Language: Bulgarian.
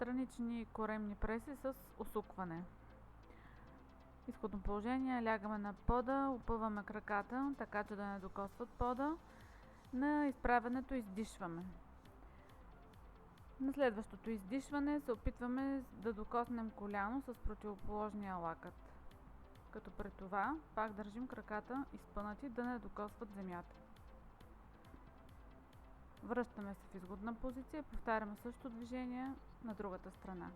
странични коремни преси с усукване. Изходно положение: лягаме на пода, опъваме краката, така че да не докосват пода. На изправянето издишваме. На следващото издишване се опитваме да докоснем коляно с противоположния лакът, като при това пак държим краката изпънати да не докосват земята. Връщаме се в изгодна позиция и повтаряме същото движение на другата страна.